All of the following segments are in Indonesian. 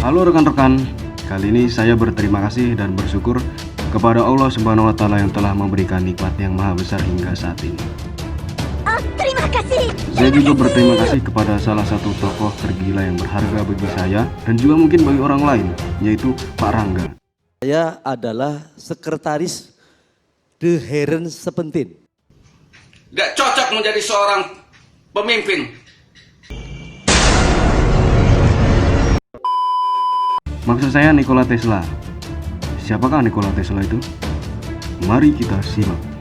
Halo rekan-rekan, kali ini saya berterima kasih dan bersyukur kepada Allah Subhanahu wa Ta'ala yang telah memberikan nikmat yang maha besar hingga saat ini. Terima kasih. Saya juga berterima kasih kepada salah satu tokoh tergila yang berharga bagi saya dan juga mungkin bagi orang lain, yaitu Pak Rangga. Saya adalah sekretaris The Heren Sepentin. Gak cocok menjadi seorang pemimpin. Maksud saya Nikola Tesla. Siapakah Nikola Tesla itu? Mari kita simak.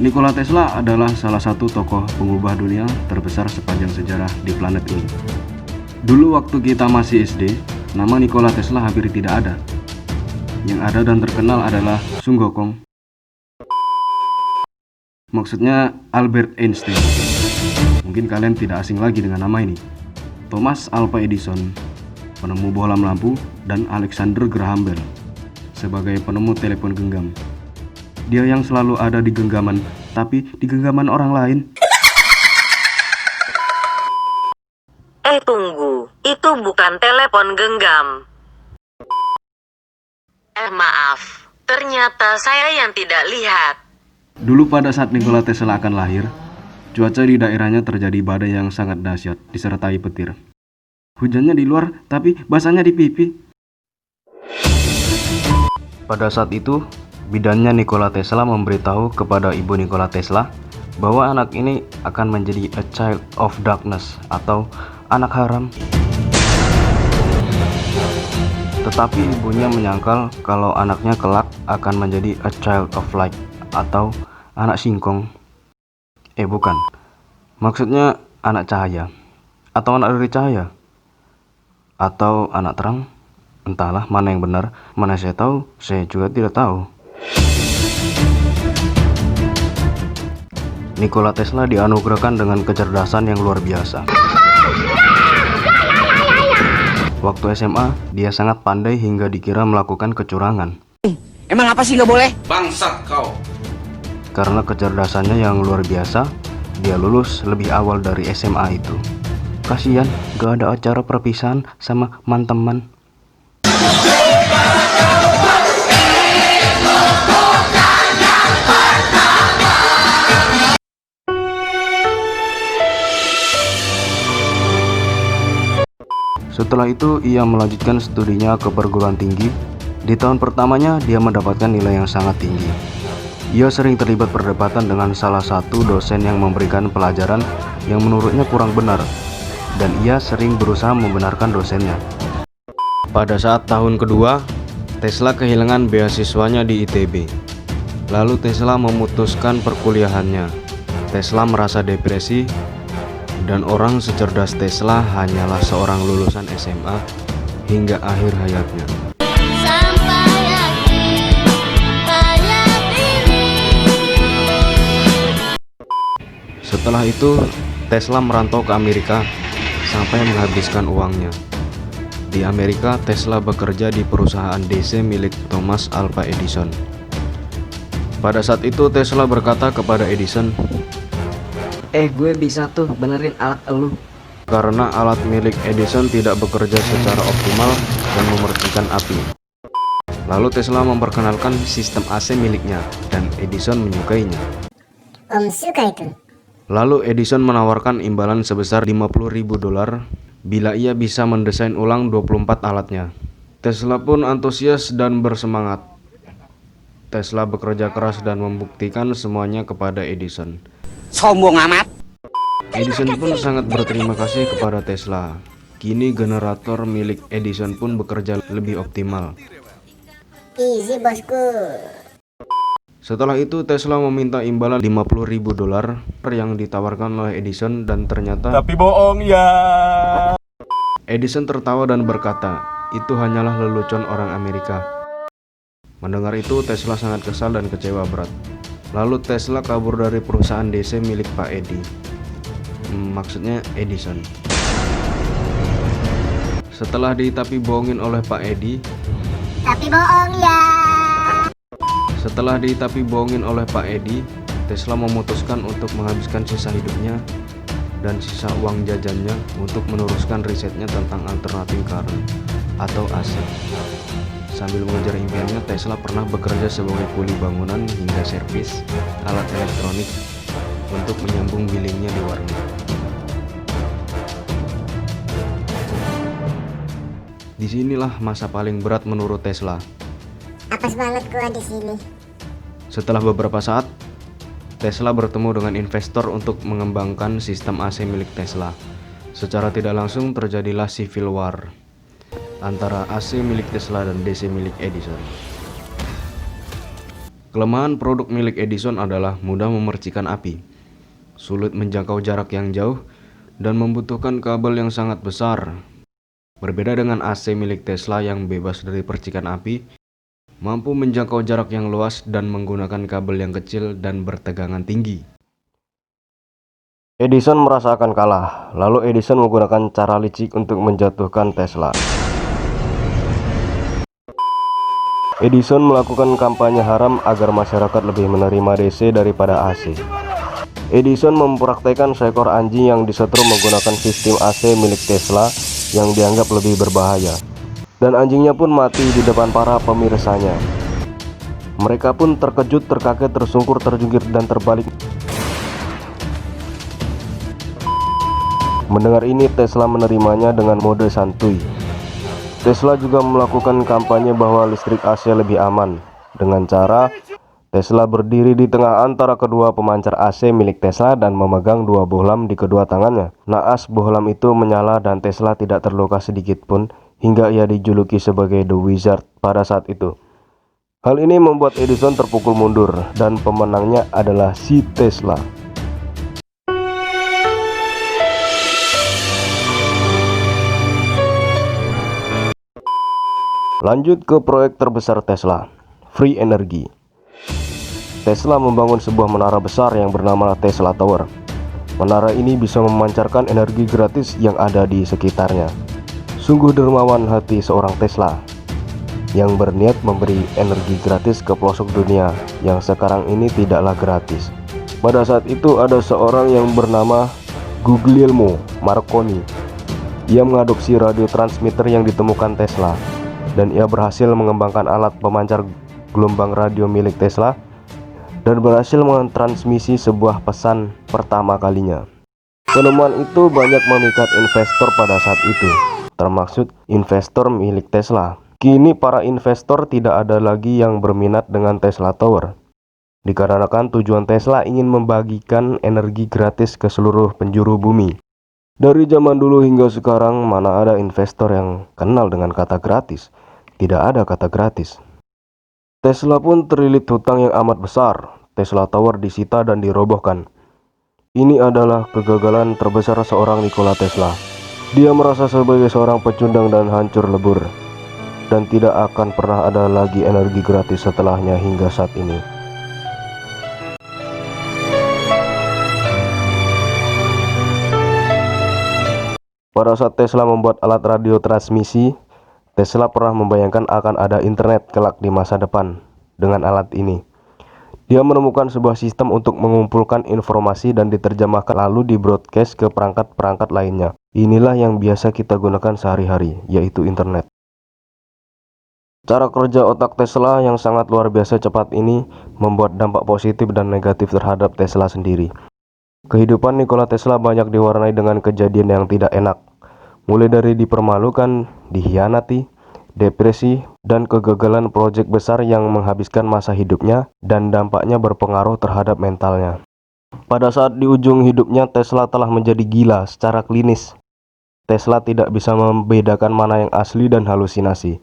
Nikola Tesla adalah salah satu tokoh pengubah dunia terbesar sepanjang sejarah di planet ini. Dulu waktu kita masih SD, nama Nikola Tesla hampir tidak ada. Yang ada dan terkenal adalah Sun Gokong. Maksudnya Albert Einstein. Mungkin kalian tidak asing lagi dengan nama ini. Thomas Alva Edison, penemu bohlam lampu, dan Alexander Graham Bell sebagai penemu telepon genggam. Dia yang selalu ada di genggaman, tapi di genggaman orang lain. Tunggu, itu bukan telepon genggam. Maaf, ternyata saya yang tidak lihat. Dulu pada saat Nikola Tesla akan lahir, cuaca di daerahnya terjadi badai yang sangat dahsyat, disertai petir. Hujannya di luar, tapi basahnya di pipi. Pada saat itu, bidannya Nikola Tesla memberitahu kepada ibu Nikola Tesla bahwa anak ini akan menjadi a child of darkness atau anak haram. Tetapi ibunya menyangkal kalau anaknya kelak akan menjadi a child of light atau anak singkong. Bukan. Maksudnya anak cahaya atau anak dari cahaya atau anak terang. Entahlah mana yang benar, mana saya tahu, saya juga tidak tahu. Nikola Tesla dianugerahkan dengan kecerdasan yang luar biasa. Waktu SMA, dia sangat pandai hingga dikira melakukan kecurangan. Emang apa sih nggak boleh? Bangsat kau. Karena kecerdasannya yang luar biasa, dia lulus lebih awal dari SMA itu. Kasian, gak ada acara perpisahan sama teman-teman. Setelah itu, ia melanjutkan studinya ke perguruan tinggi. Di tahun pertamanya, dia mendapatkan nilai yang sangat tinggi. Ia sering terlibat perdebatan dengan salah satu dosen yang memberikan pelajaran yang menurutnya kurang benar, dan ia sering berusaha membenarkan dosennya. Pada saat tahun kedua, Tesla kehilangan beasiswanya di ITB. Lalu Tesla memutuskan perkuliahannya. Tesla merasa depresi, dan orang secerdas Tesla hanyalah seorang lulusan SMA hingga akhir hayatnya. Setelah itu, Tesla merantau ke Amerika sampai menghabiskan uangnya. Di Amerika, Tesla bekerja di perusahaan DC milik Thomas Alva Edison. Pada saat itu, Tesla berkata kepada Edison, Gue bisa tuh benerin alat elu. karena alat milik Edison tidak bekerja secara optimal dan memercikan api. Lalu Tesla memperkenalkan sistem AC miliknya dan Edison menyukainya. Suka itu. Lalu Edison menawarkan imbalan sebesar $50.000 bila ia bisa mendesain ulang 24 alatnya. Tesla pun antusias dan bersemangat. Tesla bekerja keras dan membuktikan semuanya kepada Edison. Sombong amat. Edison pun sangat berterima kasih kepada Tesla. Kini generator milik Edison pun bekerja lebih optimal. Easy bosku. Setelah itu Tesla meminta imbalan $50.000 yang ditawarkan oleh Edison dan ternyata Tapi bohong ya. Edison tertawa dan berkata, itu hanyalah lelucon orang Amerika. Mendengar itu Tesla sangat kesal dan kecewa berat. Lalu Tesla kabur dari perusahaan DC milik Pak Edi. maksudnya Edison. Setelah ditapi bohongin oleh Pak Edi, Tapi bohong ya. Setelah ditapi bohongin oleh Pak Edi, Tesla memutuskan untuk menghabiskan sisa hidupnya dan sisa uang jajannya untuk meneruskan risetnya tentang alternating current atau AC. Sambil mengejar impiannya, Tesla pernah bekerja sebagai kuli bangunan hingga servis alat elektronik untuk menyambung billingnya di warnet. Disinilah masa paling berat menurut Tesla. Apes banget gua di sini. Setelah beberapa saat, Tesla bertemu dengan investor untuk mengembangkan sistem AC milik Tesla. Secara tidak langsung terjadilah civil war antara AC milik Tesla dan DC milik Edison. Kelemahan produk milik Edison adalah mudah memercikan api, sulit menjangkau jarak yang jauh, dan membutuhkan kabel yang sangat besar. Berbeda dengan AC milik Tesla yang bebas dari percikan api, mampu menjangkau jarak yang luas dan menggunakan kabel yang kecil dan bertegangan tinggi. Edison merasa akan kalah, lalu Edison menggunakan cara licik untuk menjatuhkan Tesla. Edison melakukan kampanye haram agar masyarakat lebih menerima DC daripada AC. Edison mempraktekkan seekor anjing yang disetrum menggunakan sistem AC milik Tesla yang dianggap lebih berbahaya, dan anjingnya pun mati di depan para pemirsanya. Mereka pun terkejut, terkaget, tersungkur, terjungkir, dan terbalik. Mendengar ini, Tesla menerimanya dengan mode santuy. Tesla juga melakukan kampanye bahwa listrik AC lebih aman dengan cara Tesla berdiri di tengah antara kedua pemancar AC milik Tesla dan memegang dua bohlam di kedua tangannya. Naas bohlam itu menyala dan Tesla tidak terluka sedikit pun, hingga ia dijuluki sebagai The Wizard pada saat itu. Hal ini membuat Edison terpukul mundur dan pemenangnya adalah si Tesla. Lanjut ke proyek terbesar Tesla, Free Energy. Tesla membangun sebuah menara besar yang bernama Tesla Tower. Menara ini bisa memancarkan energi gratis yang ada di sekitarnya. Sungguh dermawan hati seorang Tesla yang berniat memberi energi gratis ke pelosok dunia yang sekarang ini tidaklah gratis. Pada saat itu ada seorang yang bernama Guglielmo Marconi. Ia mengadopsi radio transmitter yang ditemukan Tesla, dan ia berhasil mengembangkan alat pemancar gelombang radio milik Tesla dan berhasil mentransmisi sebuah pesan pertama kalinya. Penemuan itu banyak memikat investor pada saat itu, termasuk investor milik Tesla. Kini para investor tidak ada lagi yang berminat dengan Tesla Tower, dikarenakan tujuan Tesla ingin membagikan energi gratis ke seluruh penjuru bumi. Dari zaman dulu hingga sekarang, mana ada investor yang kenal dengan kata gratis? Tidak ada kata gratis. Tesla pun terlilit hutang yang amat besar. Tesla Tower disita dan dirobohkan. Ini adalah kegagalan terbesar seorang Nikola Tesla. Dia merasa sebagai seorang pecundang dan hancur lebur, dan tidak akan pernah ada lagi energi gratis setelahnya hingga saat ini. Pada saat Tesla membuat alat radio transmisi, Tesla pernah membayangkan akan ada internet kelak di masa depan dengan alat ini. Dia menemukan sebuah sistem untuk mengumpulkan informasi dan diterjemahkan lalu di-broadcast ke perangkat-perangkat lainnya. Inilah yang biasa kita gunakan sehari-hari, yaitu internet. Cara kerja otak Tesla yang sangat luar biasa cepat ini membuat dampak positif dan negatif terhadap Tesla sendiri. Kehidupan Nikola Tesla banyak diwarnai dengan kejadian yang tidak enak, mulai dari dipermalukan, dikhianati, depresi, dan kegagalan proyek besar yang menghabiskan masa hidupnya dan dampaknya berpengaruh terhadap mentalnya. Pada saat di ujung hidupnya, Tesla telah menjadi gila secara klinis. Tesla tidak bisa membedakan mana yang asli dan halusinasi.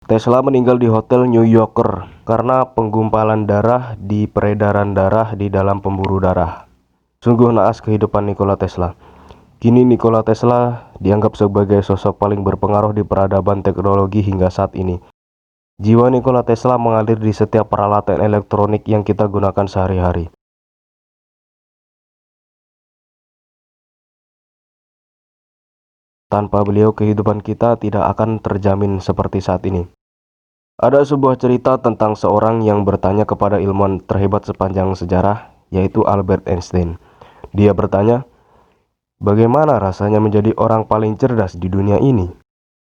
Tesla meninggal di hotel New Yorker karena penggumpalan darah di peredaran darah di dalam pembuluh darah. Sungguh naas kehidupan Nikola Tesla. Kini Nikola Tesla dianggap sebagai sosok paling berpengaruh di peradaban teknologi hingga saat ini. Jiwa Nikola Tesla mengalir di setiap peralatan elektronik yang kita gunakan sehari-hari. Tanpa beliau kehidupan kita tidak akan terjamin seperti saat ini. Ada sebuah cerita tentang seorang yang bertanya kepada ilmuwan terhebat sepanjang sejarah, yaitu Albert Einstein. Dia bertanya, bagaimana rasanya menjadi orang paling cerdas di dunia ini?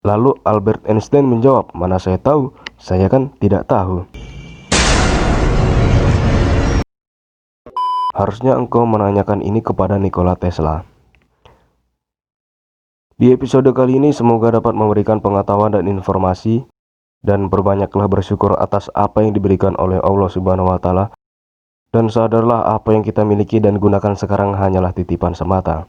Lalu Albert Einstein menjawab, mana saya tahu, saya kan tidak tahu. Harusnya engkau menanyakan ini kepada Nikola Tesla. Di episode kali ini semoga dapat memberikan pengetahuan dan informasi, dan berbanyaklah bersyukur atas apa yang diberikan oleh Allah Subhanahu wa Ta'ala, dan sadarlah apa yang kita miliki dan gunakan sekarang hanyalah titipan semata.